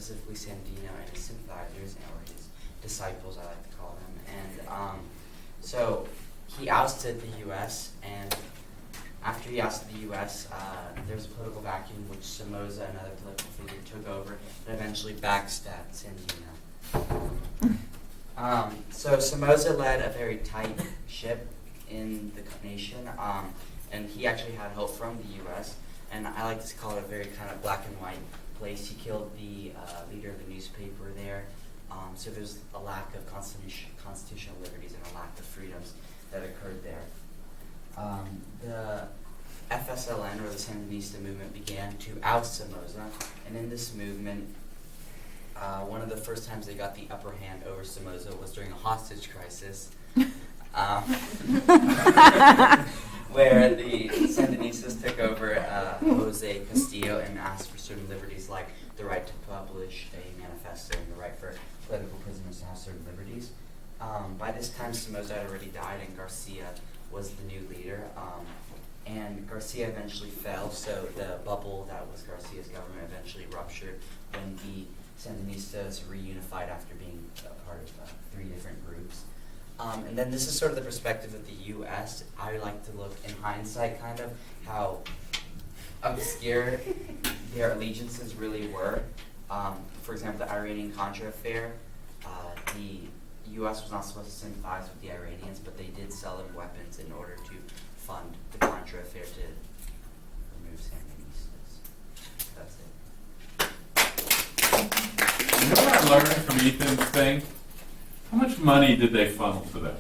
specifically Sandino and his sympathizers, or his disciples, I like to call them. And so he ousted the U.S., and after he ousted the U.S., there was a political vacuum which Somoza, another political figure, took over and eventually backstabbed Sandino. So Somoza led a very tight ship in the nation, and he actually had help from the U.S., and I like to call it a very kind of black and white place. He killed the leader of the newspaper there, so there's a lack of constitutional liberties and a lack of freedoms that occurred there. The FSLN, or the Sandinista movement, began to oust Somoza, and in this movement, one of the first times they got the upper hand over Somoza was during a hostage crisis, where the Sandinistas took over Jose Castillo and asked for certain liberties like the right to publish a manifesto and the right for political prisoners to have certain liberties. By this time, Somoza had already died, and Garcia was the new leader. And Garcia eventually fell, so the bubble that was Garcia's government eventually ruptured when the Sandinistas reunified after being a part of 3 different groups. And then this is sort of the perspective of the U.S. I like to look in hindsight kind of how obscure their allegiances really were. For example, the Iranian-Contra affair, the U.S. was not supposed to sympathize with the Iranians, but they did sell them weapons in order to fund the Contra affair to remove Sandinistas. That's it. You know what I learned from Ethan's thing? How much money did they funnel to that?